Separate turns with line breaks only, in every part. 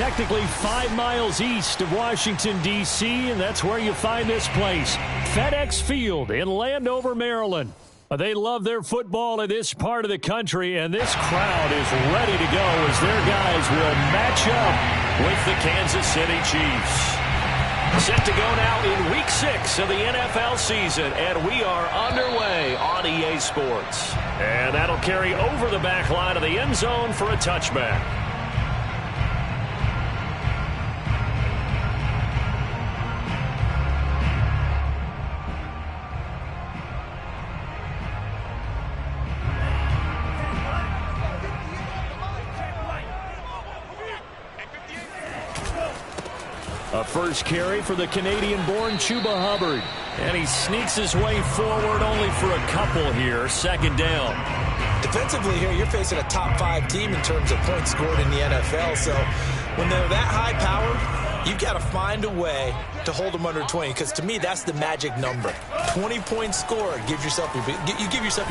technically 5 miles east of Washington, D.C., and that's where you find this place, FedEx Field in Landover, Maryland. They love their football in this part of the country, and this crowd is ready to go as their guys will match up with the Kansas City Chiefs. Set to go now in Week 6 of the NFL season, and we are underway on EA Sports. And that'll carry over the back line of the end zone for a touchback. A first carry for the Canadian-born Chuba Hubbard. And he sneaks his way forward only for a couple here. Second down.
Defensively here, you're facing a top 5 team in terms of points scored in the NFL. So when they're that high powered, you've got to find a way to hold them under 20. Because to me, that's the magic number. 20 points scored gives yourself your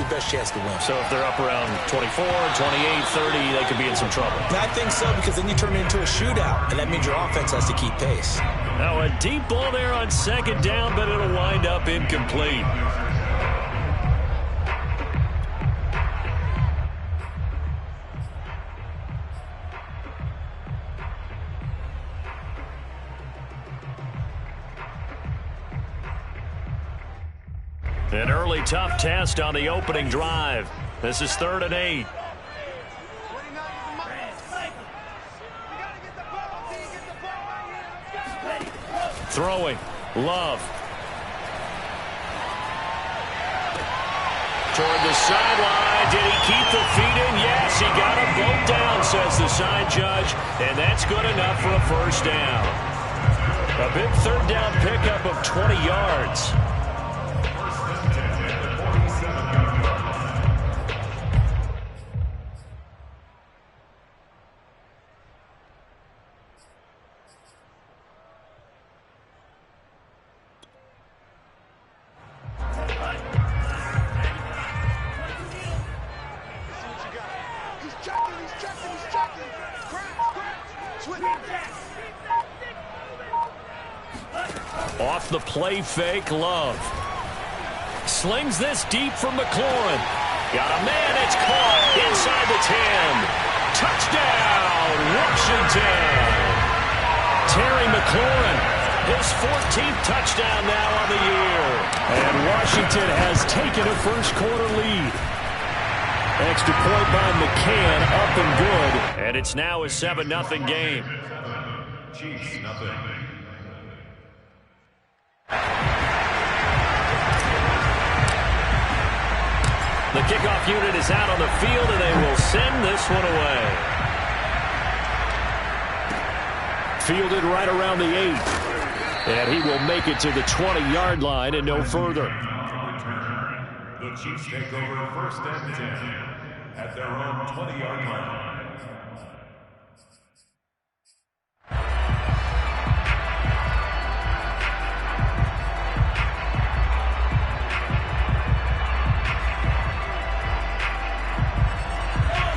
best chance to win.
So if they're up around 24, 28, 30, they could be in some trouble.
I think so, because then you turn it into a shootout, and that means your offense has to keep pace.
Now a deep ball there on second down, but it'll wind up incomplete. An early tough test on the opening drive. This is 3rd and 8. Throwing. Love. Toward the sideline. Did he keep the feet in? Yes, he got them both down, says the side judge. And that's good enough for a first down. A big 3rd down pickup of 20 yards. Off the play fake, Love. Slings this deep from McLaurin. Got a man, it's caught inside the 10. Touchdown, Washington. Terry McLaurin, his 14th touchdown now on the year. And Washington has taken a first quarter lead. Extra point by McCann, up and good. And it's now a 7-0 game.
Chiefs, nothing.
The kickoff unit is out on the field, and they will send this one away. Fielded right around the 8. And he will make it to the 20-yard line and no further.
The Chiefs take over 1st and 10 at their own 20-yard line.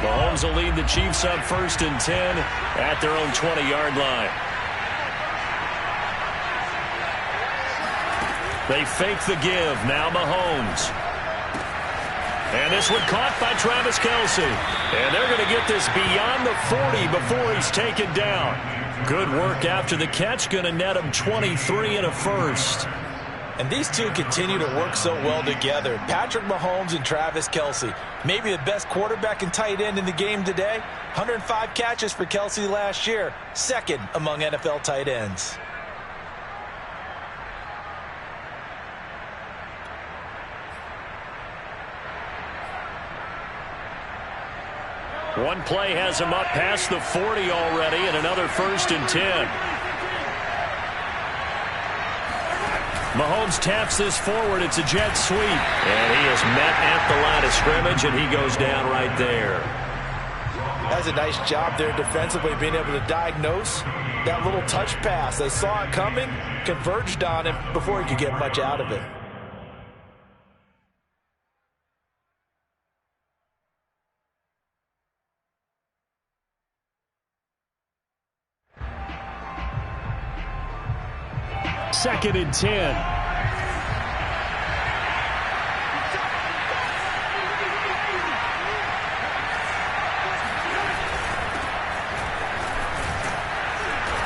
Mahomes will lead the Chiefs up 1st and 10 at their own 20-yard line. They fake the give. Now Mahomes. And this one caught by Travis Kelce. And they're going to get this beyond the 40 before he's taken down. Good work after the catch. Going to net him 23 and a first.
And these two continue to work so well together. Patrick Mahomes and Travis Kelce. Maybe the best quarterback and tight end in the game today. 105 catches for Kelce last year. 2nd among NFL tight ends.
One play has him up past the 40 already, and another 1st and 10. Mahomes taps this forward. It's a jet sweep. And he is met at the line of scrimmage, and he goes down right there.
That's a nice job there defensively, being able to diagnose that little touch pass. They saw it coming, converged on him before he could get much out of it.
2nd and 10.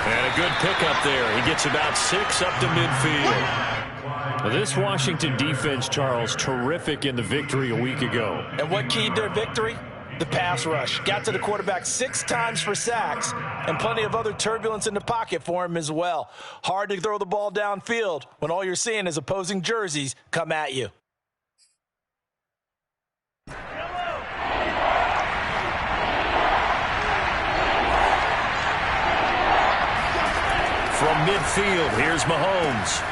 And a good pickup there. He gets about 6 up to midfield. Well, this Washington defense, Charles, terrific in the victory a week ago.
And what keyed their victory? The pass rush. Got to the quarterback 6 times for sacks, and plenty of other turbulence in the pocket for him as well. Hard to throw the ball downfield when all you're seeing is opposing jerseys come at you.
From midfield, here's Mahomes.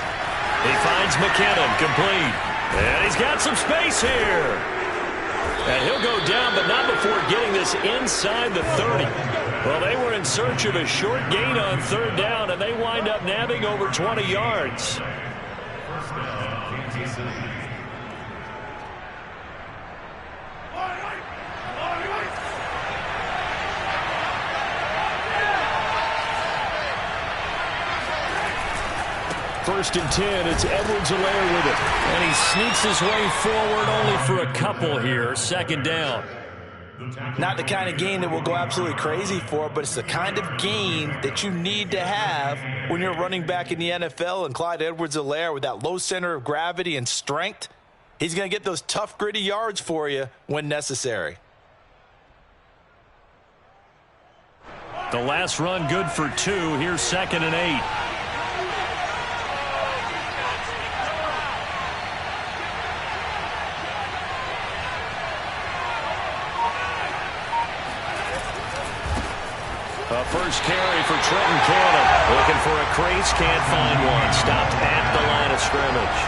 He finds McKinnon, complete. And he's got some space here. And he'll go down, but not before getting this inside the 30. Well, they were in search of a short gain on 3rd down, and they wind up nabbing over 20 yards. First and 10, it's Edwards-Helaire with it. And he sneaks his way forward only for a couple here. 2nd down.
Not the kind of game that we'll go absolutely crazy for, but it's the kind of game that you need to have when you're running back in the NFL. And Clyde Edwards-Helaire, with that low center of gravity and strength, he's going to get those tough, gritty yards for you when necessary.
The last run good for 2. Here's 2nd and 8. First carry for Trenton Cannon. Looking for a crease, can't find one. Stopped at the line of scrimmage.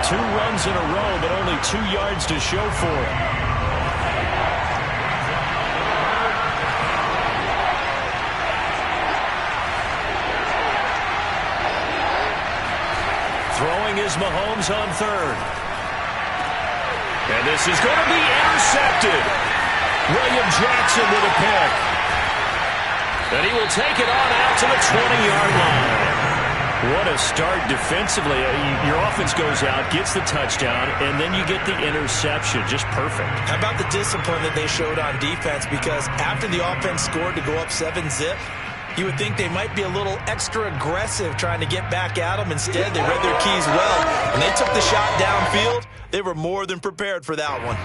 2 runs in a row, but only 2 yards to show for it. Throwing is Mahomes on 3rd. And this is going to be intercepted. William Jackson with a pick. And he will take it on out to the 20-yard line. What a start defensively. Your offense goes out, gets the touchdown, and then you get the interception. Just perfect. How
about the discipline that they showed on defense? Because after the offense scored to go up 7-zip, you would think they might be a little extra aggressive trying to get back at them. Instead, they read their keys well, and they took the shot downfield. They were more than prepared for that one.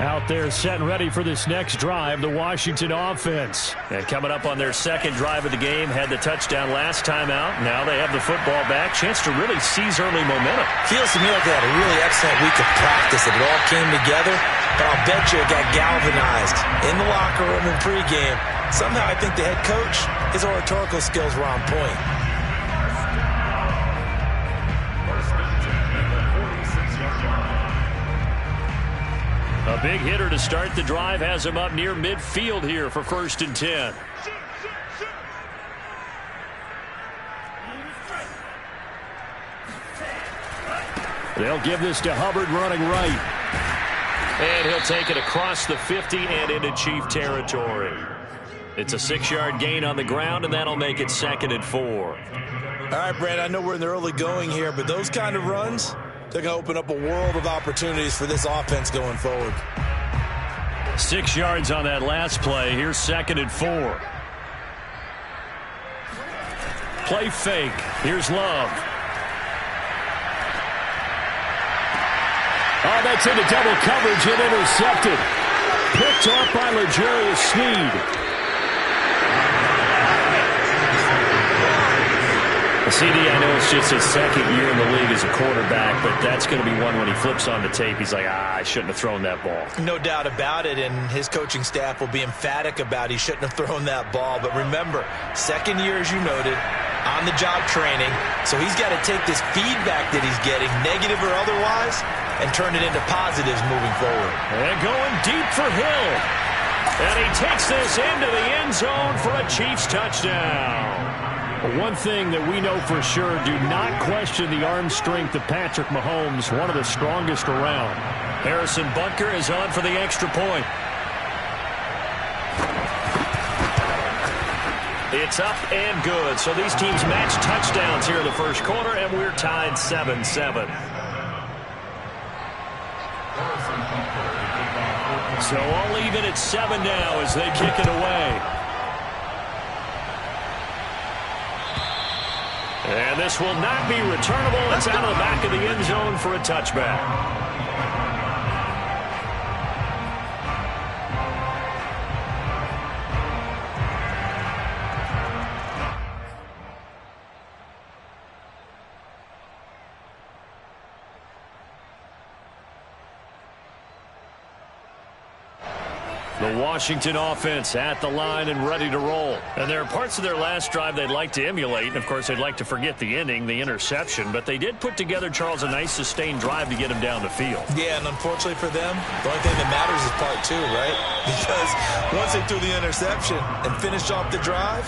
Out there set and ready for this next drive, the Washington offense. And coming up on their 2nd drive of the game, had the touchdown last time out. Now they have the football back. Chance to really seize early momentum.
Feels to me like they had a really excellent week of practice. It all came together, but I'll bet you it got galvanized in the locker room in pregame. Somehow I think the head coach, his oratorical skills were on point.
A big hitter to start the drive has him up near midfield here for 1st and 10. They'll give this to Hubbard running right. And he'll take it across the 50 and into Chief territory. It's a 6-yard gain on the ground, and that'll make it 2nd and 4.
All right, Brad, I know we're in the early going here, but those kind of runs, they're going to open up a world of opportunities for this offense going forward.
6 yards on that last play. Here's 2nd and 4. Play fake. Here's Love. Oh, that's into double coverage and intercepted. Picked off by L'Jarius Sneed. CD, I know it's just his 2nd year in the league as a quarterback, but that's going to be one when he flips on the tape. He's like, I shouldn't have thrown that ball.
No doubt about it, and his coaching staff will be emphatic about he shouldn't have thrown that ball. But remember, 2nd year, as you noted, on-the-job training, so he's got to take this feedback that he's getting, negative or otherwise, and turn it into positives moving forward.
And going deep for Hill. And he takes this into the end zone for a Chiefs touchdown. One thing that we know for sure, do not question the arm strength of Patrick Mahomes, one of the strongest around. Harrison Butker is on for the extra point. It's up and good. So these teams match touchdowns here in the first quarter, and we're tied 7-7. So all even at 7 now as they kick it away. And this will not be returnable. It's out of the back of the end zone for a touchback. The Washington offense at the line and ready to roll. And there are parts of their last drive they'd like to emulate. And, of course, they'd like to forget the ending, the interception. But they did put together, Charles, a nice sustained drive to get him down the field.
Yeah, and unfortunately for them, the only thing that matters is part 2, right? Because once they threw the interception and finished off the drive,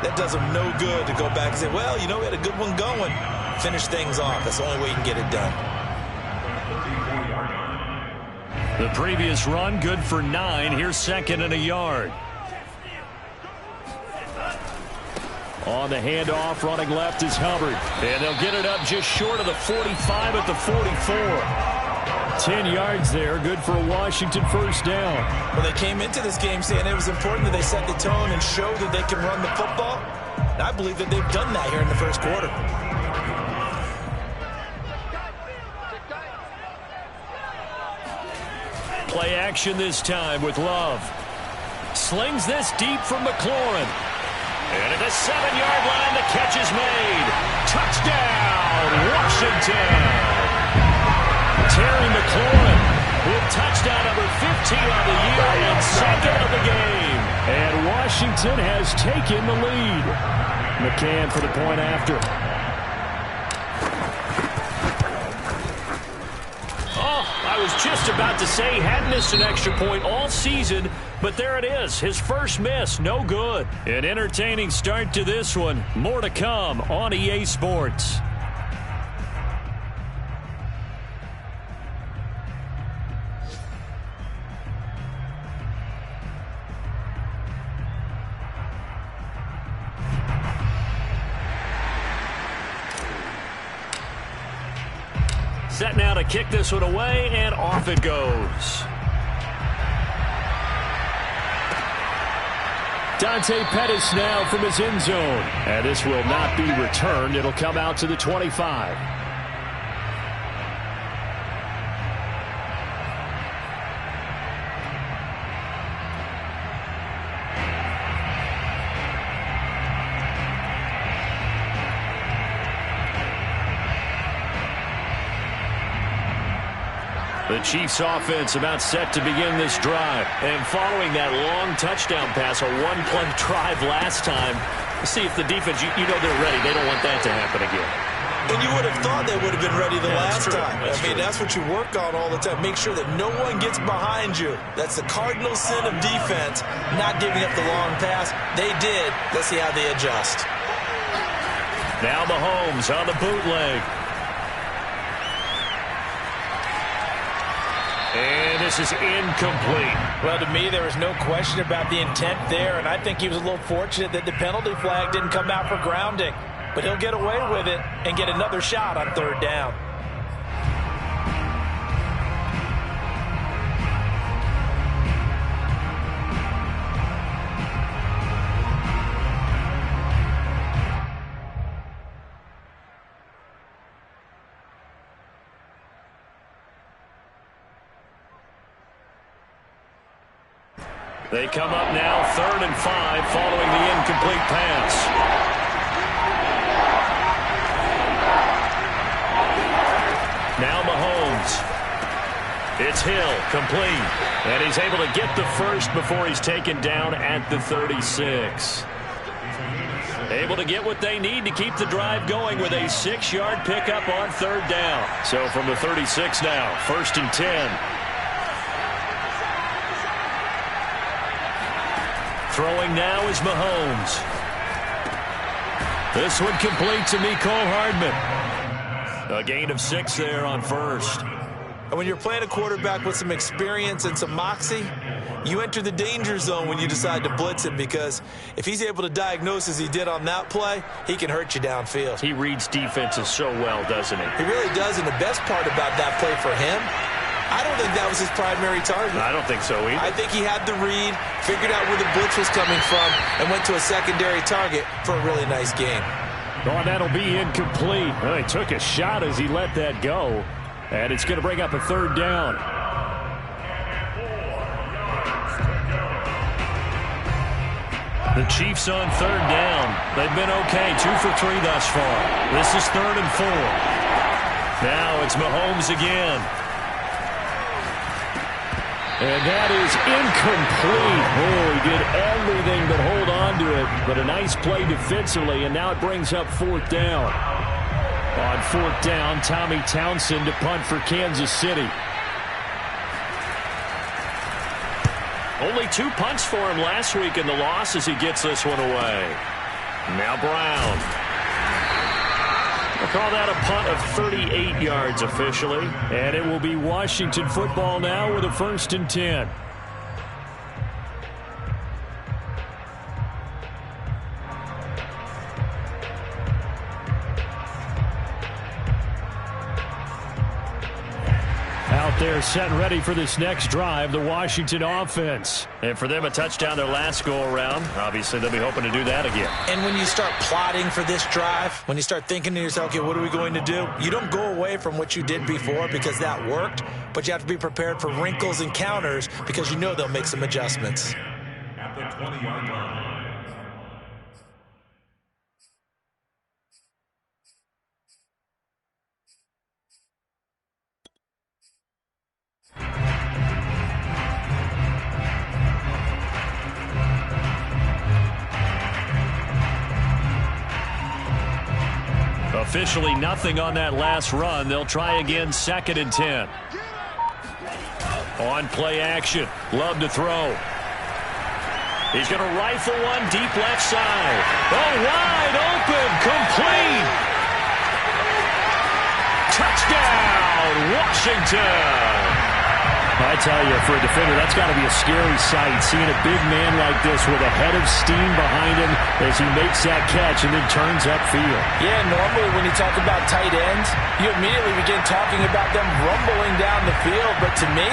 that does them no good to go back and say, well, you know, we had a good one going. Finish things off. That's the only way you can get it done.
The previous run, good for 9. Here's 2nd and a yard. On the handoff, running left is Hubbard. And they'll get it up just short of the 45 at the 44. 10 yards there, good for a Washington first down.
Well, they came into this game saying it was important that they set the tone and show that they can run the football. And I believe that they've done that here in the first quarter.
Play action this time with Love. Slings this deep from McLaurin. And at the 7-yard line, the catch is made. Touchdown, Washington. Terry McLaurin with touchdown number 15 on the year and 2nd of the game. And Washington has taken the lead. McCann for the point after. I was just about to say he hadn't missed an extra point all season, but there it is. His first miss, no good. An entertaining start to this one. More to come on EA Sports. Set now to kick this one away, and off it goes. Dante Pettis now from his end zone. And this will not be returned. It'll come out to the 25. The Chiefs offense about set to begin this drive. And following that long touchdown pass, a one-play drive last time, see if the defense, you know they're ready. They don't want that to happen again.
And you would have thought they would have been ready the last time. That's what you work on all the time. Make sure that no one gets behind you. That's the cardinal sin of defense, not giving up the long pass. They did. Let's see how they adjust.
Now Mahomes on the bootleg. And this is incomplete.
Well, to me, there was no question about the intent there, and I think he was a little fortunate that the penalty flag didn't come out for grounding. But he'll get away with it and get another shot on 3rd down.
They come up now 3rd and 5 following the incomplete pass. Now Mahomes. It's Hill, complete. And he's able to get the first before he's taken down at the 36. Able to get what they need to keep the drive going with a 6-yard pickup on 3rd down. So from the 36 now, 1st and 10. Throwing now is Mahomes. This one complete to Mecole Hardman. A gain of 6 there on 1st.
And when you're playing a quarterback with some experience and some moxie, you enter the danger zone when you decide to blitz him, because if he's able to diagnose as he did on that play, he can hurt you downfield.
He reads defenses so well, doesn't he?
He really does, and the best part about that play for him, I don't think that was his primary target.
I don't think so either.
I think he had the read, figured out where the blitz was coming from, and went to a secondary target for a really nice gain.
Oh, that'll be incomplete. Well, he took a shot as he let that go, and it's going to bring up a third down. The Chiefs on third down. They've been okay, 2 for 3 thus far. This is 3rd and 4. Now it's Mahomes again. And that is incomplete. Oh, he did everything but hold on to it. But a nice play defensively, and now it brings up 4th down. On 4th down, Tommy Townsend to punt for Kansas City. Only 2 punts for him last week in the loss as he gets this one away. Now Brown. We'll call that a punt of 38 yards officially. And it will be Washington football now with a 1st and 10. Out there set and ready for this next drive, the Washington offense. And for them, a touchdown their last go-around. Obviously, they'll be hoping to do that again.
And when you start plotting for this drive, when you start thinking to yourself, okay, what are we going to do? You don't go away from what you did before because that worked, but you have to be prepared for wrinkles and counters because you know they'll make some adjustments.
At the 20-yard line.
Officially nothing on that last run. They'll try again, 2nd and 10. On play action. Love to throw. He's going to rifle one deep left side. Oh, wide open. Complete. Touchdown, Washington. I tell you, for a defender, that's got to be a scary sight, seeing a big man like this with a head of steam behind him as he makes that catch and then turns upfield.
Yeah, normally when you talk about tight ends, you immediately begin talking about them rumbling down the field, but to me,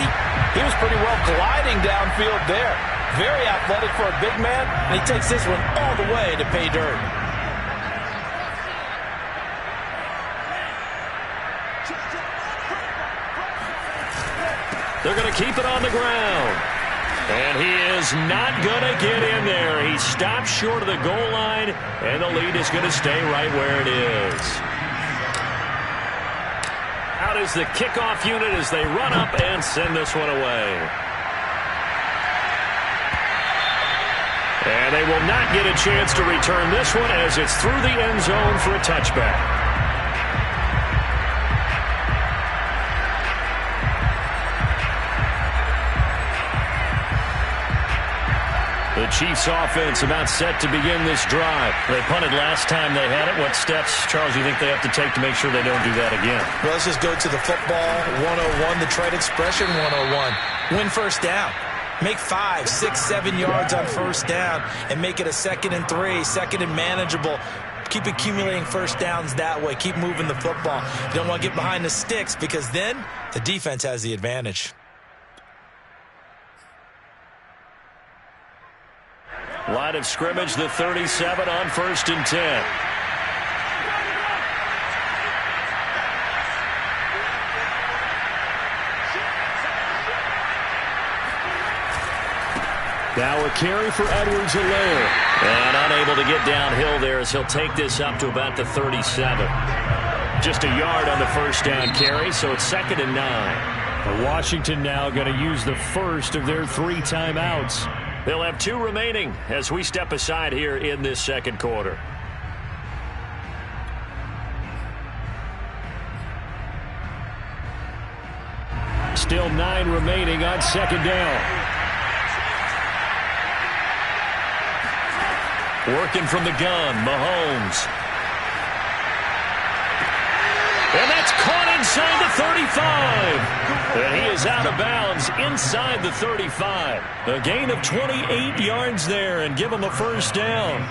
he was pretty well gliding downfield there. Very athletic for a big man, and he takes this one all the way to pay dirt.
They're going to keep it on the ground. And he is not going to get in there. He stops short of the goal line, and the lead is going to stay right where it is. Out is the kickoff unit as they run up and send this one away. And they will not get a chance to return this one as it's through the end zone for a touchback. The Chiefs offense about set to begin this drive. They punted last time they had it. What steps, Charles, do you think they have to take to make sure they don't do that again?
Well, let's just go to the football 101, the trade expression 101. Win first down. Make 5, 6, 7 yards on first down and make it a 2nd and 3, 2nd and manageable. Keep accumulating first downs that way. Keep moving the football. You don't want to get behind the sticks because then the defense has the advantage.
Line of scrimmage, the 37 on 1st and 10. Now a carry for Edwards-Helaire. And unable to get downhill there as he'll take this up to about the 37. Just a yard on the first down carry, so it's 2nd and 9. Washington now going to use the first of their 3 timeouts. They'll have 2 remaining as we step aside here in this second quarter. Still 9 remaining on 2nd down. Working from the gun, Mahomes. And that's caught inside the 35. And he is out of bounds inside the 35. A gain of 28 yards there and give him a first down.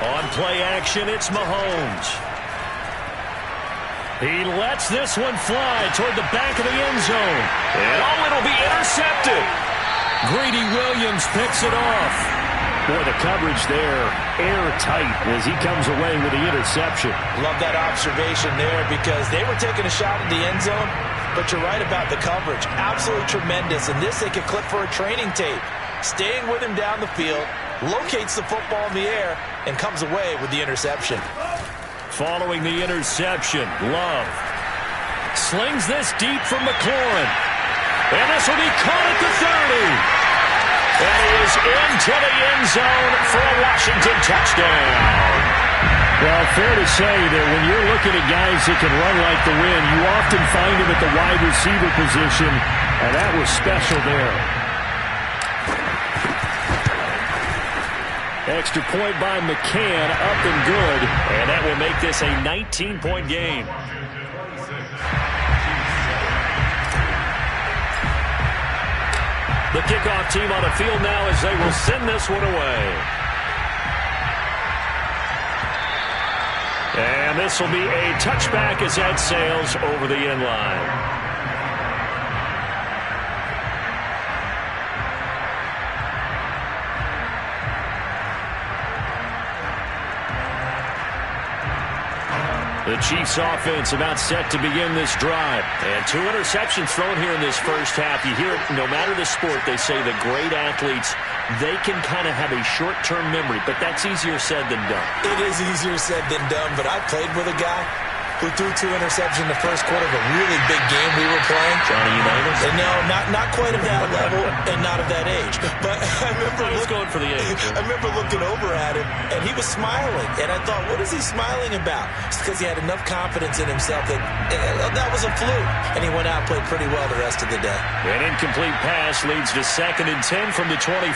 On play action, it's Mahomes. He lets this one fly toward the back of the end zone. And it'll be intercepted. Greedy Williams picks it off. Boy, the coverage there, airtight as he comes away with the interception.
Love that observation there because they were taking a shot at the end zone, but you're right about the coverage. Absolutely tremendous. And this they could clip for a training tape. Staying with him down the field, locates the football in the air, and comes away with the interception.
Following the interception, Love slings this deep from McLaurin. And this will be caught at the 30. And he is into the end zone for a Washington touchdown. Well, fair to say that when you're looking at guys that can run like the wind, you often find him at the wide receiver position, and that was special there. Extra point by McCann, up and good, and that will make this a 19-point game. The kickoff team on the field now as they will send this one away. And this will be a touchback as that sails over the end line. The Chiefs offense about set to begin this drive. And 2 interceptions thrown here in this first half. You hear it, no matter the sport, they say the great athletes, they can kind of have a short-term memory, but that's easier said than done.
It is easier said than done, but I played with a guy who threw 2 interceptions in the first quarter of a really big game we were playing.
Johnny Unitas?
No, not quite of that level and not of that age. But I remember
going for the age.
I remember looking over at him, and he was smiling. And I thought, what is he smiling about? It's because he had enough confidence in himself that that was a fluke. And he went out and played pretty well the rest of the day.
An incomplete pass leads to 2nd and 10 from the 25.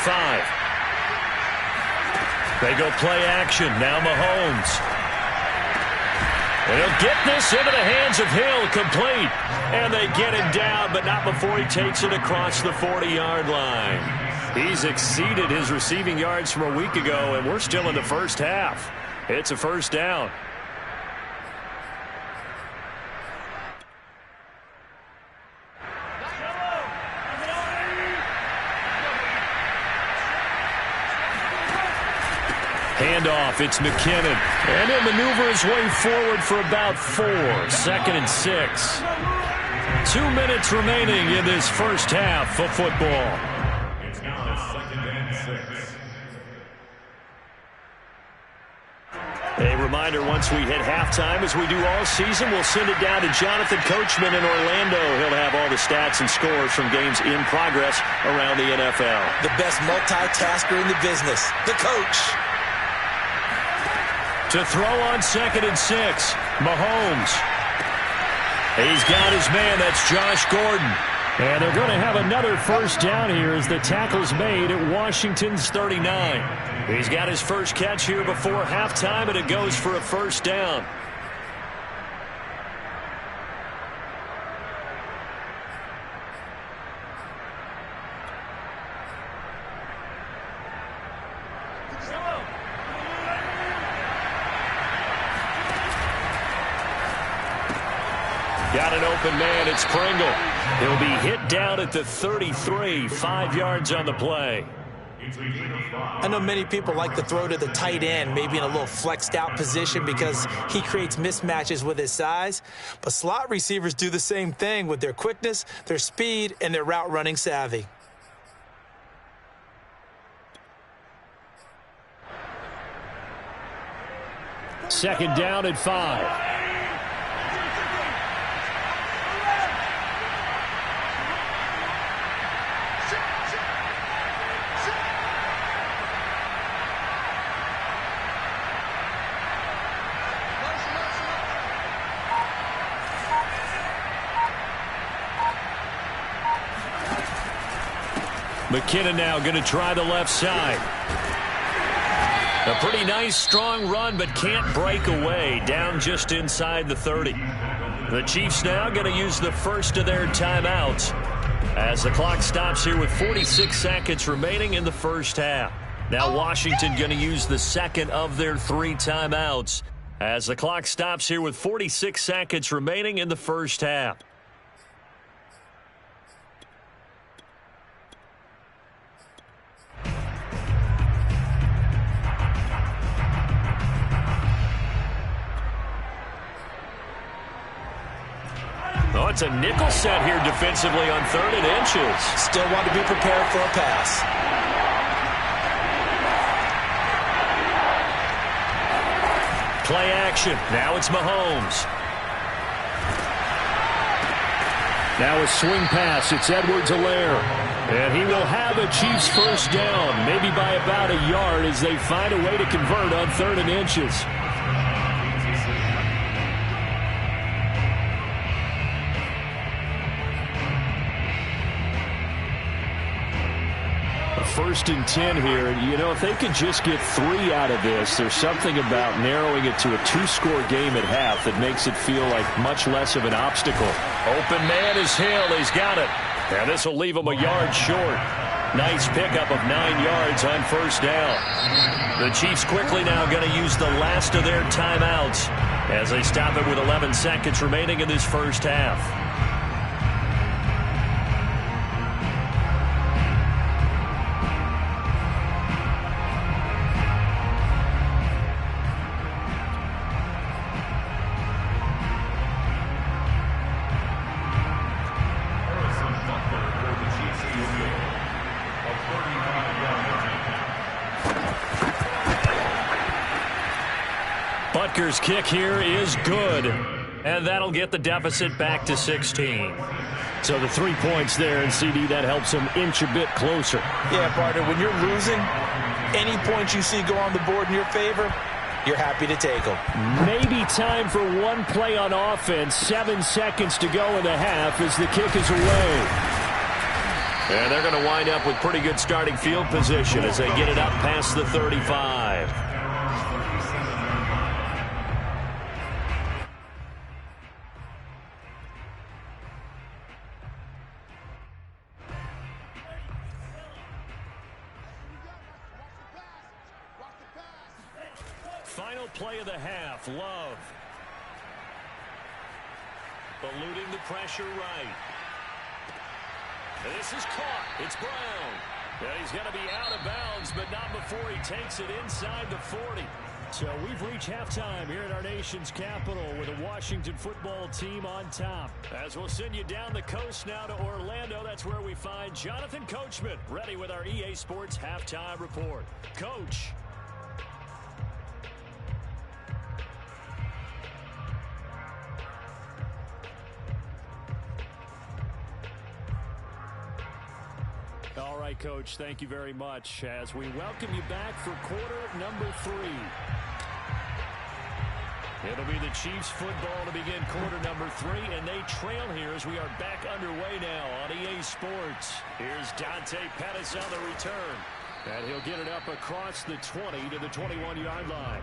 They go play action. Now Mahomes. And he'll get this into the hands of Hill, complete. And they get him down, but not before he takes it across the 40-yard line. He's exceeded his receiving yards from a week ago, and we're still in the first half. It's a first down. Handoff, it's McKinnon. And he'll maneuver his way forward for about 4. 2nd and 6. 2 minutes remaining in this first half of football.
It's now 2nd and 6.
A reminder, once we hit halftime, as we do all season, we'll send it down to Jonathan Coachman in Orlando. He'll have all the stats and scores from games in progress around the NFL.
The best multitasker in the business, the coach.
To throw on 2nd and 6, Mahomes. He's got his man, that's Josh Gordon. And they're going to have another first down here as the tackle's made at Washington's 39. He's got his first catch here before halftime, and it goes for a first down. Got an open man, it's Pringle. He'll be hit down at the 33, 5 yards on the play.
I know many people like to throw to the tight end, maybe in a little flexed out position because he creates mismatches with his size. But slot receivers do the same thing with their quickness, their speed, and their route running savvy.
Second down at 5. McKinnon now going to try the left side. A pretty nice, strong run, but can't break away. Down just inside the 30. The Chiefs now going to use the first of their timeouts as the clock stops here with 46 seconds remaining in the first half. Now Washington going to use the second of their 3 timeouts as the clock stops here with 46 seconds remaining in the first half. Oh, it's a nickel set here defensively on 3rd and inches.
Still want to be prepared for a pass.
Play action. Now it's Mahomes. Now a swing pass. It's Edwards-Helaire. And he will have a Chiefs first down, maybe by about a yard as they find a way to convert on 3rd and inches. First and 10 here. You know, if they could just get 3 out of this, there's something about narrowing it to a 2-score game at half that makes it feel like much less of an obstacle. Open man is Hill. He's got it. And this will leave him a yard short. Nice pickup of 9 yards on first down. The Chiefs quickly now going to use the last of their timeouts as they stop it with 11 seconds remaining in this first half. Butker's kick here is good, and that'll get the deficit back to 16. So the 3 points there, and CD, that helps them inch a bit closer.
Yeah, partner, when you're losing, any points you see go on the board in your favor, you're happy to take them.
Maybe time for one play on offense. 7 seconds to go in the half as the kick is away. And they're going to wind up with pretty good starting field position as they get it up past the 35. Final play of the half, Love. Eluding the pressure right. This is caught. It's Brown. And he's going to be out of bounds, but not before he takes it inside the 40. So we've reached halftime here at our nation's capital with a Washington football team on top. As we'll send you down the coast now to Orlando, that's where we find Jonathan Coachman ready with our EA Sports halftime report. Coach. All right, Coach, thank you very much as we welcome you back for quarter number 3. It'll be the Chiefs football to begin quarter number 3, and they trail here as we are back underway now on EA Sports. Here's Dante Pettis on the return, and he'll get it up across the 20 to the 21-yard line.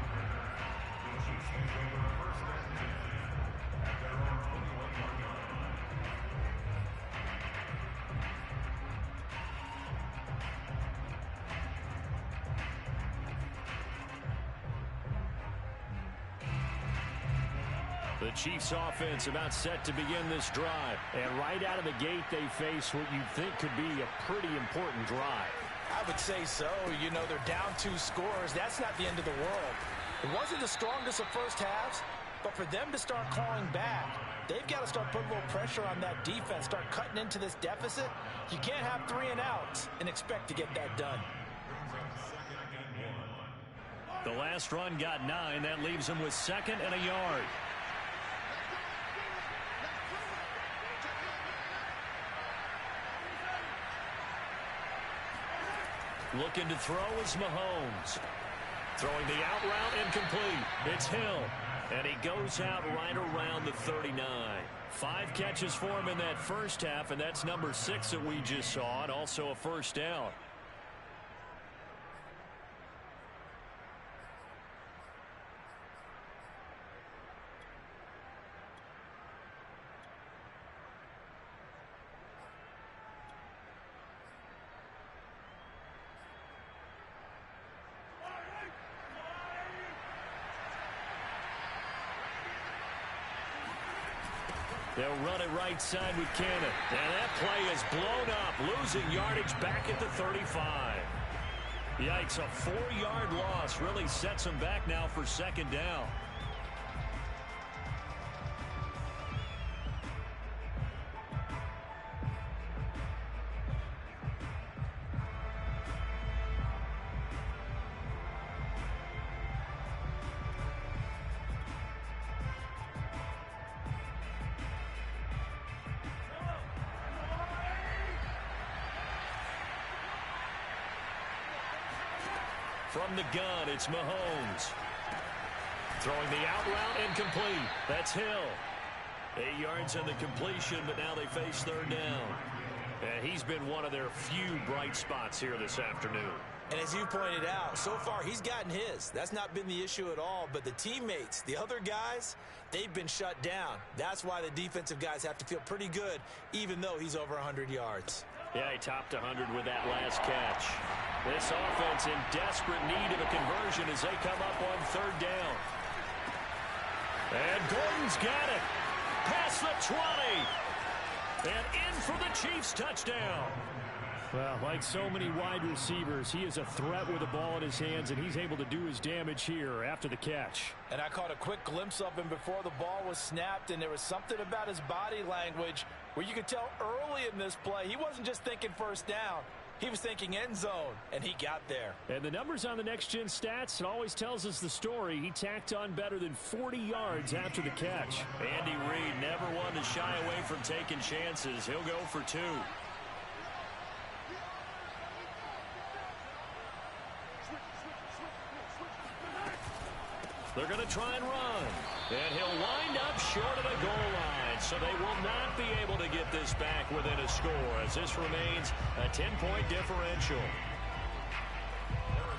The Chiefs offense about set to begin this drive. And right out of the gate, they face what you'd think could be a pretty important drive.
I would say so. You know, they're down 2 scores. That's not the end of the world. It wasn't the strongest of first halves, but for them to start clawing back, they've got to start putting a little pressure on that defense, start cutting into this deficit. You can't have 3 and outs and expect to get that done.
The last run got 9. That leaves them with 2nd and a yard. Looking to throw is Mahomes. Throwing the out route incomplete. It's Hill. And he goes out right around the 39. 5 catches for him in that first half, and that's number 6 that we just saw, and also a first down. They'll run it right side with Cannon. And that play is blown up, losing yardage back at the 35. Yikes, a 4-yard loss really sets them back now for second down. From the gun, it's Mahomes. Throwing the out route and complete. That's Hill. 8 yards on the completion, but now they face third down. And he's been one of their few bright spots here this afternoon.
And as you pointed out, so far he's gotten his. That's not been the issue at all. But the teammates, the other guys, they've been shut down. That's why the defensive guys have to feel pretty good, even though he's over 100 yards.
Yeah, he topped 100 with that last catch. This offense in desperate need of a conversion as they come up on third down. And Gordon's got it. Past the 20. And in for the Chiefs touchdown. Well, like so many wide receivers, he is a threat with the ball in his hands, and he's able to do his damage here after the catch.
And I caught a quick glimpse of him before the ball was snapped, and there was something about his body language where you could tell early in this play he wasn't just thinking first down. He was thinking end zone, and he got there.
And the numbers on the next-gen stats, it always tells us the story. He tacked on better than 40 yards after the catch. Andy Reid never one to shy away from taking chances. He'll go for 2. They're going to try and run. And he'll wind up short of the goal line. So they will not be able to get this back within a score as this remains a 10-point differential.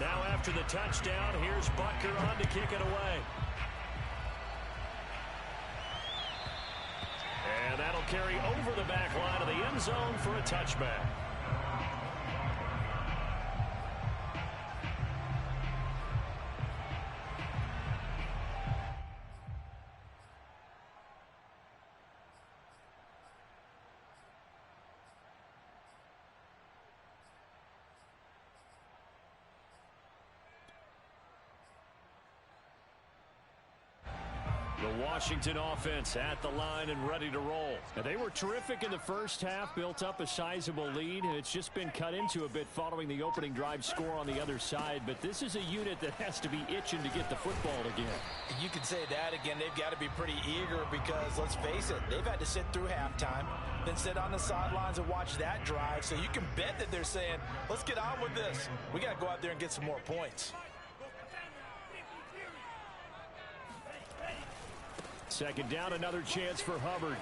Now after the touchdown, here's Butker on to kick it away. And that'll carry over the back line of the end zone for a touchback. The Washington offense at the line and ready to roll. Now, they were terrific in the first half, built up a sizable lead, and it's just been cut into a bit following the opening drive score on the other side. But this is a unit that has to be itching to get the football again.
You could say that again. They've got to be pretty eager because, let's face it, they've had to sit through halftime, then sit on the sidelines and watch that drive. So you can bet that they're saying, let's get on with this. We got to go out there and get some more points.
Second down, another chance for Hubbard.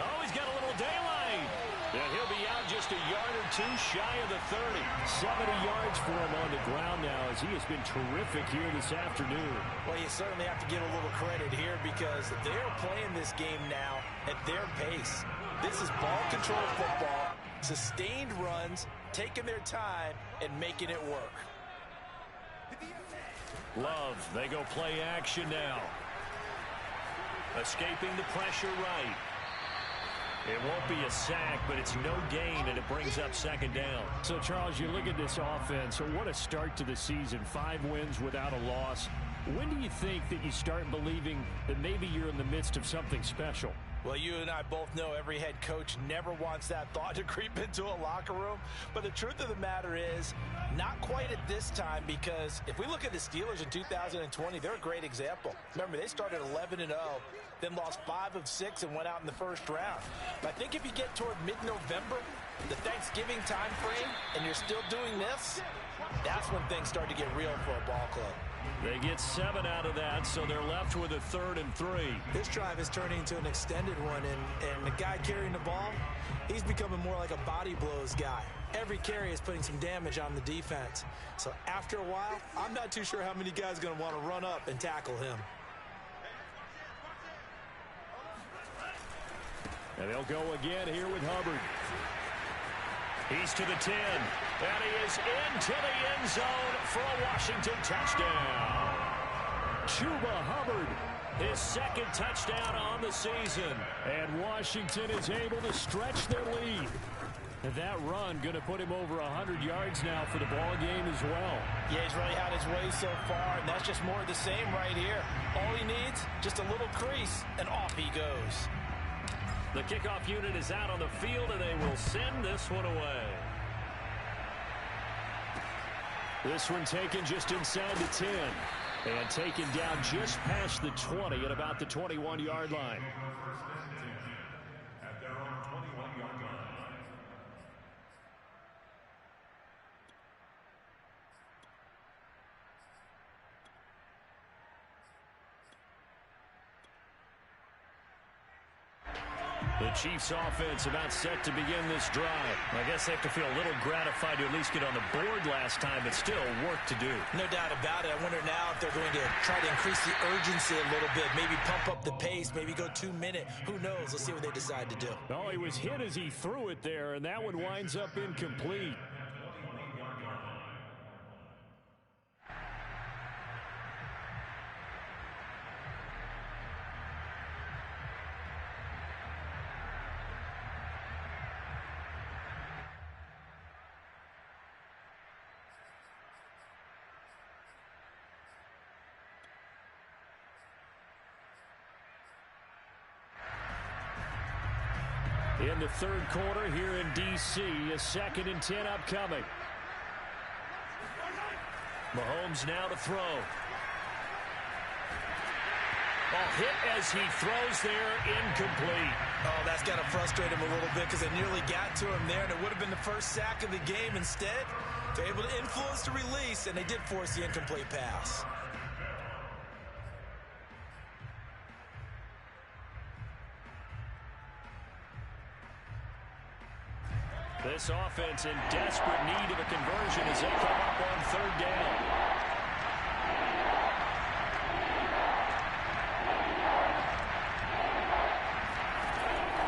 Oh, he's got a little daylight. And he'll be out just a yard or 2 shy of the 30. 70 yards for him on the ground now as he has been terrific here this afternoon.
Well, you certainly have to give a little credit here because they're playing this game now at their pace. This is ball control football, sustained runs, taking their time, and making it work.
Love, they go play action now. Escaping the pressure right. It won't be a sack, but it's no gain, and it brings up second down. So, Charles, you look at this offense, what a start to the season. 5 wins without a loss. When do you think that you start believing that maybe you're in the midst of something special?
Well, you and I both know every head coach never wants that thought to creep into a locker room. But the truth of the matter is, not quite at this time, because if we look at the Steelers in 2020, they're a great example. Remember, they started 11-0, then lost 5 of 6 and went out in the first round. But I think if you get toward mid-November, the Thanksgiving time frame, and you're still doing this, that's when things start to get real for a ball club.
They get 7 out of that, so they're left with a 3rd and 3.
This drive is turning into an extended one, and the guy carrying the ball, he's becoming more like a body blows guy. Every carry is putting some damage on the defense. So after a while, I'm not too sure how many guys are going to want to run up and tackle him.
And they'll go again here with Hubbard. He's to the 10, and he is into the end zone for a Washington touchdown. Chuba Hubbard, his 2nd touchdown on the season. And Washington is able to stretch their lead. And that run going to put him over 100 yards now for the ball game as well.
Yeah, he's really had his way so far, and that's just more of the same right here. All he needs, just a little crease, and off he goes.
The kickoff unit is out on the field, and they will send this one away. This one taken just inside the 10 and taken down just past the 20 at about the 21-yard line.
At their own 21-yard line.
The Chiefs offense about set to begin this drive. I guess they have to feel a little gratified to at least get on the board last time, but still work to do.
No doubt about it. I wonder now if they're going to try to increase the urgency a little bit, maybe pump up the pace, maybe go 2-minute. Who knows? Let's see what they decide to do.
Oh, he was hit as he threw it there, and that one winds up incomplete. In the 3rd quarter here in D.C., a 2nd and 10 upcoming. Mahomes now to throw. Ball hit as he throws there, incomplete.
Oh, that's got to frustrate him a little bit because they nearly got to him there, and it would have been the first sack of the game. Instead, they're able to influence the release, and they did force the incomplete pass.
This offense in desperate need of a conversion as they come up on 3rd down.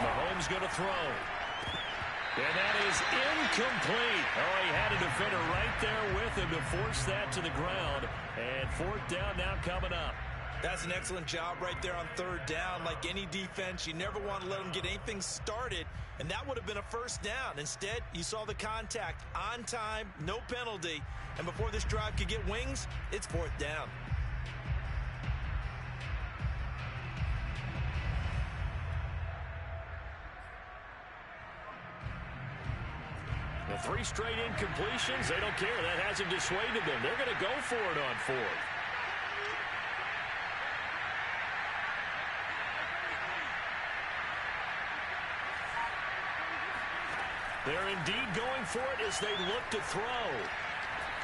Mahomes going to throw. And that is incomplete. Oh, he had a defender right there with him to force that to the ground. And 4th down now coming up.
That's an excellent job right there on 3rd down. Like any defense, you never want to let them get anything started, and that would have been a 1st down. Instead, you saw the contact on time, no penalty, and before this drive could get wings, it's 4th down.
The 3 straight incompletions, they don't care. That hasn't dissuaded them. They're going to go for it on 4th. They're indeed going for it as they look to throw.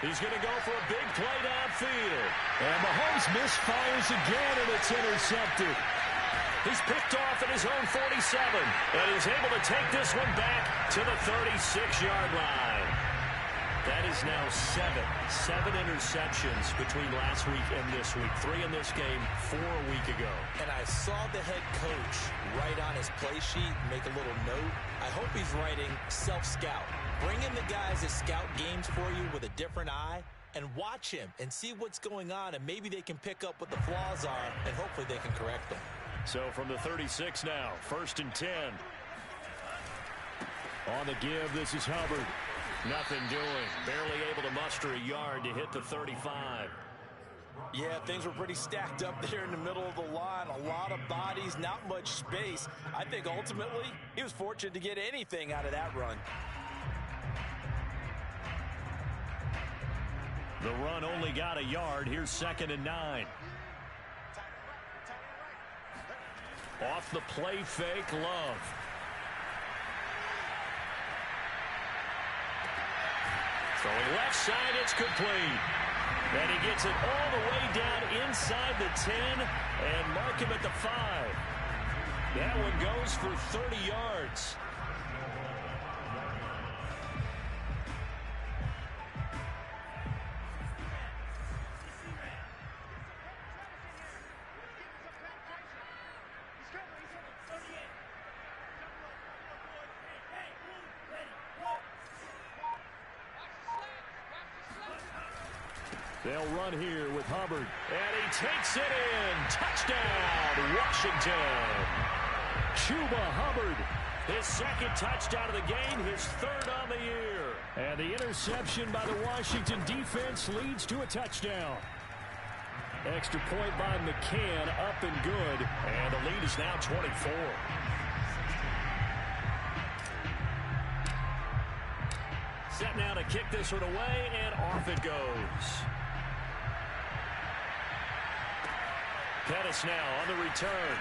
He's going to go for a big play downfield. And Mahomes misfires again, and it's intercepted. He's picked off at his own 47, and he's able to take this one back to the 36-yard line. That is now 7 interceptions between last week and this week. 3 in this game, 4 a week ago. And I saw the head coach write on his play sheet, make a little note. I hope he's writing self-scout. Bring in the guys that scout games for you with a different eye and watch him and see what's going on, and maybe they can pick up what the flaws are, and hopefully they can correct them. So from the 36 now, 1st and 10. On the give, this is Hubbard. Nothing doing. Barely able to muster a yard to hit the 35.
Yeah, things were pretty stacked up there in the middle of the line. A lot of bodies, not much space. I think ultimately he was fortunate to get anything out of that run.
The run only got a yard. Here's 2nd and 9. Off the play fake, Love. Throwing left side, it's complete. And he gets it all the way down inside the 10 and mark him at the 5. That one goes for 30 yards. They'll run here with Hubbard. And he takes it in. Touchdown, Washington. Chuba Hubbard, his second touchdown of the game, his third on the year. And the interception by the Washington defense leads to a touchdown. Extra point by McCann, up and good. And the lead is now 24. Set now to kick this one away, and off it goes. Pettis now on the return.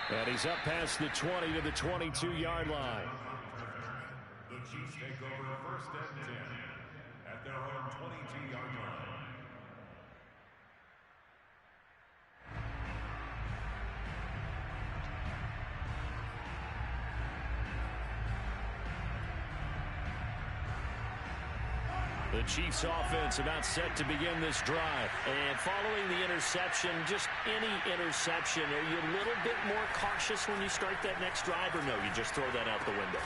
And he's up past the 20 to the 22-yard line.
The Chiefs take over first and 10 at their own 22-yard line.
The Chiefs offense about set to begin this drive.
And following the interception, just any interception, are you a little bit more cautious when you start that next drive, or no, you just throw that out the window?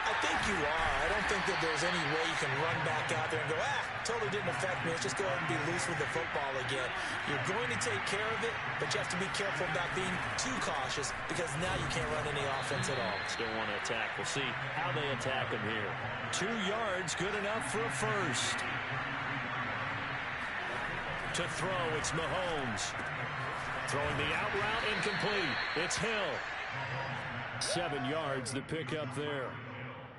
I think you are. I don't think that there's any way you can run back out there and go, totally didn't affect me. Let's just go ahead and be loose with the football again. You're going to take care of it, but you have to be careful about being too cautious because now you can't run any offense at all.
Still want to attack. We'll see how they attack him here.
2 yards, good enough for a first. To throw, it's Mahomes. Throwing the out route, incomplete. It's Hill. 7 yards, the pickup there.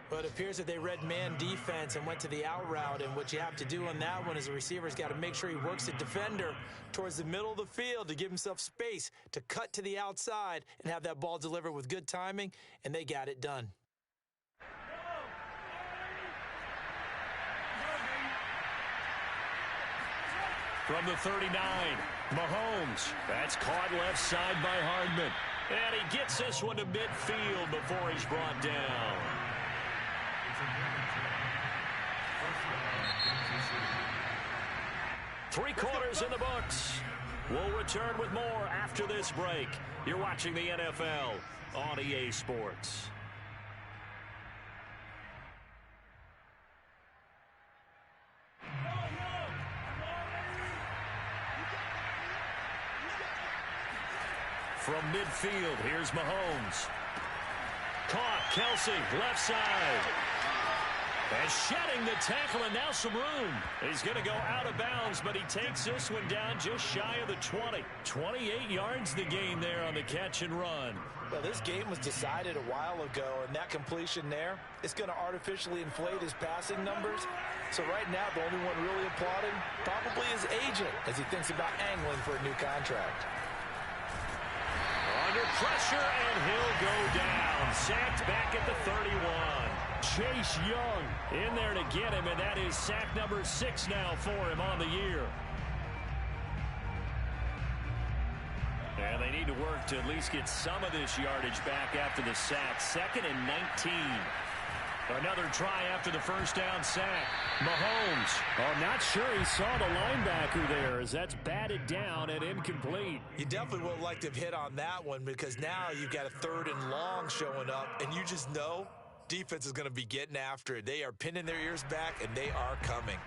But it appears that they read man defense and went to the out route, and what you have to do on that one is the receiver's got to make sure he works the defender towards the middle of the field to give himself space to cut to the outside and have that ball delivered with good timing, and they got it done.
From the 39, Mahomes. That's caught left side by Hardman. And he gets this one to midfield before he's brought down. Three quarters in the books. We'll return with more after this break. You're watching the NFL on EA Sports. From midfield, here's Mahomes. Caught, Kelsey, left side. And shedding the tackle, and now some room. He's going to go out of bounds, but he takes this one down just shy of the 20. 28 yards the gain there on the catch and run.
Well, this game was decided a while ago, and that completion there, it's going to artificially inflate his passing numbers. So right now, the only one really applauding probably his agent as he thinks about angling for a new contract.
Under pressure, and he'll go down. Sacked back at the 31. Chase Young in there to get him, and that is sack number 6 now for him on the year. And they need to work to at least get some of this yardage back after the sack. 2nd and 19. Another try after the first down sack. Mahomes. Oh, not sure he saw the linebacker there as that's batted down and incomplete.
You definitely would like to have hit on that one because now you've got a 3rd and long showing up, and you just know defense is going to be getting after it. They are pinning their ears back, and they are coming.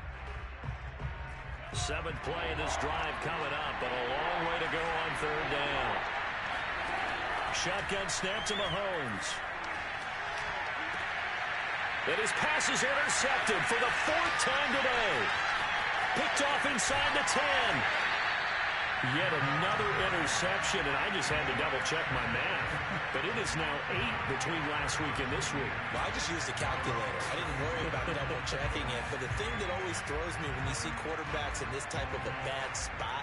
7th play of this drive coming up, but a long way to go on 3rd down. Shotgun snap to Mahomes. And his pass is intercepted for the 4th time today. Picked off inside the 10. Yet another interception, and I just had to double-check my math. But it is now 8 between last week and this week.
Well, I just used a calculator. I didn't worry about double-checking it. But the thing that always throws me when you see quarterbacks in this type of a bad spot,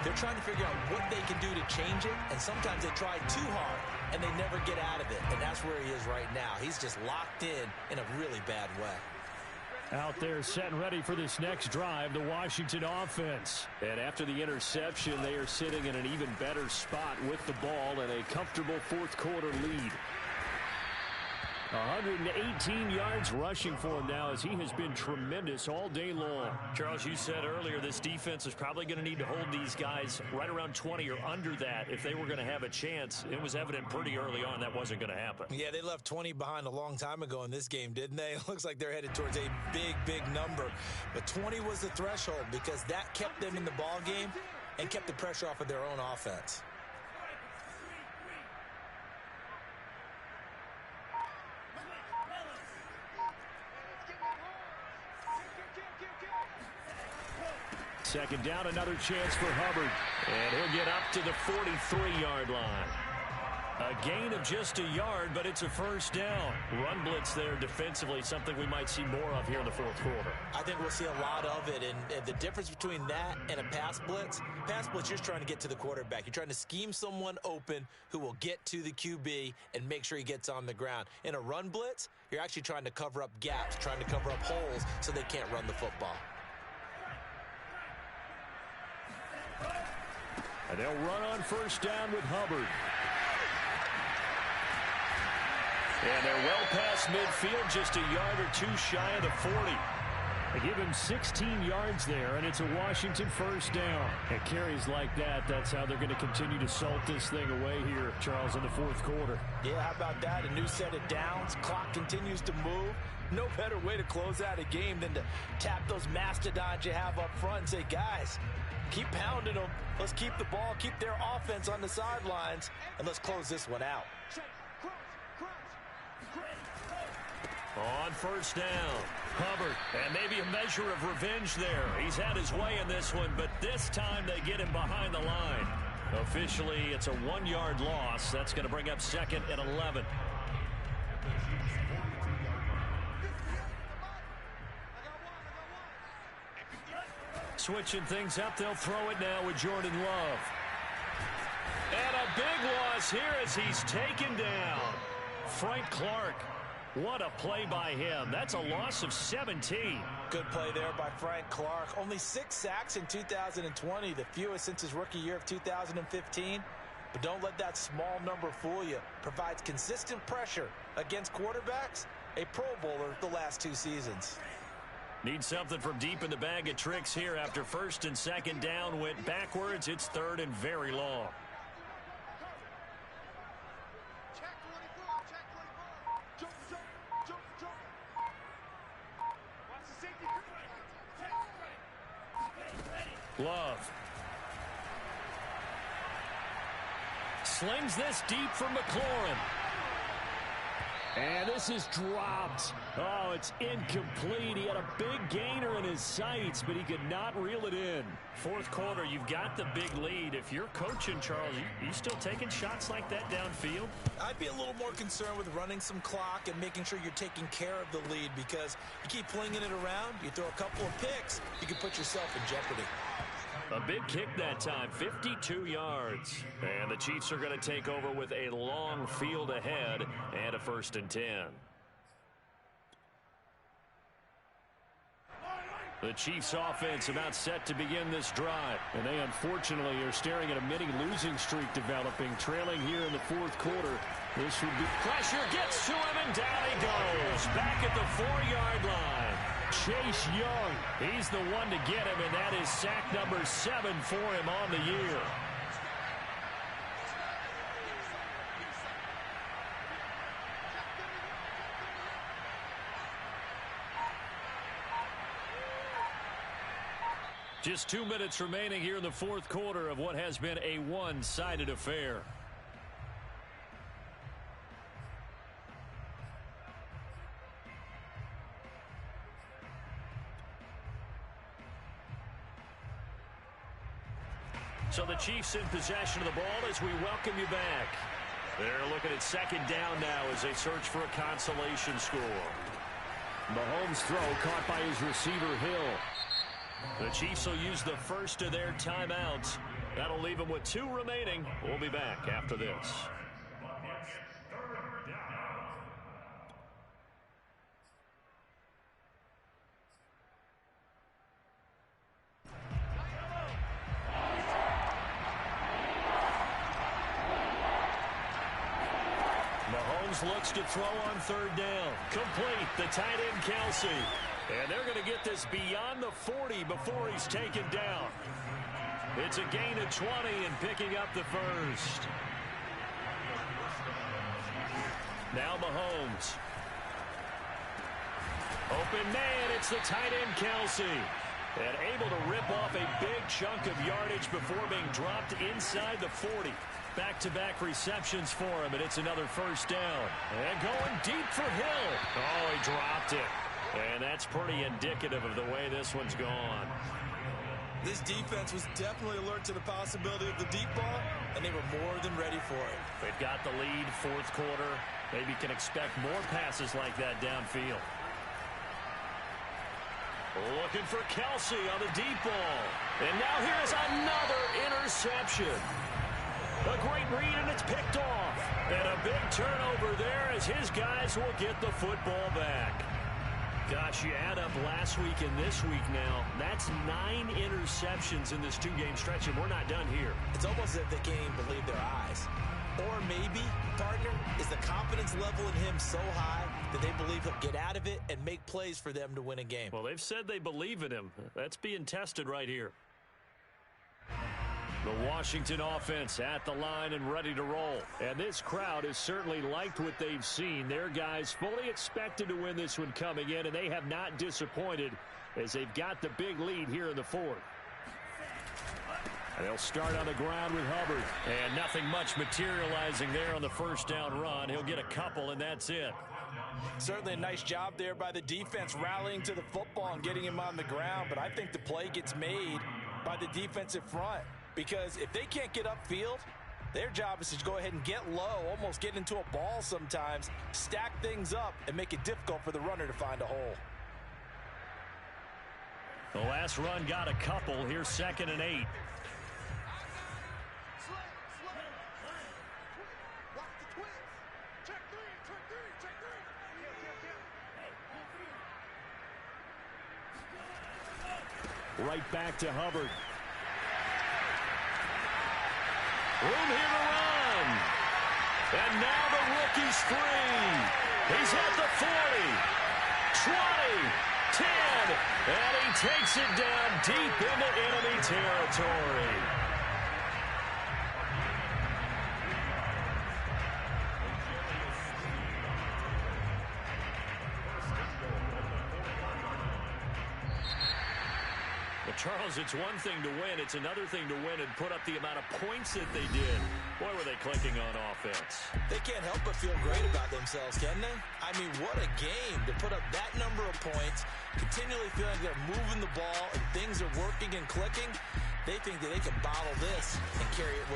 they're trying to figure out what they can do to change it, and sometimes they try too hard, and they never get out of it. And that's where he is right now. He's just locked in a really bad way.
Out there set and ready for this next drive, the Washington offense.
And after the interception, they are sitting in an even better spot with the ball and a comfortable fourth quarter lead. 118 yards rushing for him now as he has been tremendous all day long. Charles, you said earlier this defense is probably going to need to hold these guys right around 20 or under that if they were going to have a chance. It was evident pretty early on that wasn't going to happen.
Yeah, they left 20 behind a long time ago in this game, didn't they? It looks like they're headed towards a big, big number. But 20 was the threshold because that kept them in the ball game and kept the pressure off of their own offense.
Second down, another chance for Hubbard.
And he'll get up to the 43-yard line.
A gain of just a yard, but it's a first down.
Run blitz there defensively, something we might see more of here in the fourth quarter.
I think we'll see a lot of it, and the difference between that and a pass blitz, you're just trying to get to the quarterback. You're trying to scheme someone open who will get to the QB and make sure he gets on the ground. In a run blitz, you're actually trying to cover up gaps, trying to cover up holes so they can't run the football.
And they'll run on first down with Hubbard.
And they're well past midfield, just a yard or two shy of the 40.
They give him 16 yards there, and it's a Washington first down. And carries like that, that's how they're going to continue to salt this thing away here, Charles, in the fourth quarter.
Yeah, how about that? A new set of downs. Clock continues to move. No better way to close out a game than to tap those mastodons you have up front and say, guys, keep pounding them. Let's keep the ball, keep their offense on the sidelines, and let's close this one out.
On first down, Hubbard, and maybe a measure of revenge there. He's had his way in this one, but this time they get him behind the line. Officially, it's a 1-yard loss. That's going to bring up second and 11.
Switching things up, they'll throw it now with Jordan Love.
And a big loss here as he's taken down. Frank Clark. What a play by him. That's a loss of 17.
Good play there by Frank Clark. Only 6 sacks in 2020, the fewest since his rookie year of 2015. But don't let that small number fool you. Provides consistent pressure against quarterbacks. A Pro Bowler the last 2 seasons.
Need something from deep in the bag of tricks here after first and second down went backwards. It's third and very long.
Love. Slings this deep for McLaurin. And this is dropped. Oh, it's incomplete. He had a big gainer in his sights, but he could not reel it in.
Fourth quarter, you've got the big lead. If you're coaching, Charles, you still taking shots like that downfield?
I'd be a little more concerned with running some clock and making sure you're taking care of the lead, because you keep flinging it around, you throw a couple of picks, you can put yourself in jeopardy.
A big kick that time, 52 yards. And the Chiefs are going to take over with a long field ahead and a first and 10. The Chiefs offense about set to begin this drive.
And they unfortunately are staring at a mini losing streak developing, trailing here in the fourth quarter. This would be...
Pressure gets to him and down he goes. Back at the 4-yard line.
Chase Young, he's the one to get him, and that is sack number 7 for him on the year. Just 2 minutes remaining here in the fourth quarter of what has been a one-sided affair.
So the Chiefs in possession of the ball as we welcome you back. They're looking at second down now as they search for a consolation score.
Mahomes' throw caught by his receiver Hill.
The Chiefs will use the first of their timeouts. That'll leave them with 2 remaining. We'll be back after this. offense looks to throw on third down. Complete, the tight end Kelsey. And they're going to get this beyond the 40 before he's taken down. It's a gain of 20 and picking up the first. Now Mahomes. Open man, it's the tight end Kelsey. And able to rip off a big chunk of yardage before being dropped inside the 40. Back-to-back receptions for him, and it's another first down. And going deep for Hill. Oh, he dropped it. And that's pretty indicative of the way this one's gone.
This defense was definitely alert to the possibility of the deep ball, and they were more than ready for it.
They've got the lead, fourth quarter. Maybe can expect more passes like that downfield. Looking for Kelsey on the deep ball. And now here's another interception. A great read, and it's picked off. And a big turnover there as his guys will get the football back. Gosh, you add up last week and this week now. That's 9 interceptions in this two-game stretch, and we're not done here.
It's almost as if they can't even believe their eyes. Or maybe, partner, is the confidence level in him so high that they believe he'll get out of it and make plays for them to win a game.
Well, they've said they believe in him. That's being tested right here. The Washington offense at the line and ready to roll. And this crowd has certainly liked what they've seen. Their guys fully expected to win this one coming in, and they have not disappointed as they've got the big lead here in the fourth. They'll start on the ground with Hubbard. And nothing much materializing there on the first down run. He'll get a couple, and that's it.
Certainly a nice job there by the defense rallying to the football and getting him on the ground. But I think the play gets made by the defensive front. Because if they can't get upfield, their job is to go ahead and get low, almost get into a ball sometimes, stack things up, and make it difficult for the runner to find a hole.
The last run got a couple. Here's 2nd and 8. Right back to Hubbard. Room here to run. And now the rookie's free. He's at the 40, 20, 10, and he takes it down deep into enemy territory. Charles, it's one thing to win. It's another thing to win and put up the amount of points that they did. Boy, were they clicking on offense.
They can't help but feel great about themselves, can they? I mean, what a game to put up that number of points, continually feeling they're moving the ball and things are working and clicking. They think that they can bottle this and carry it with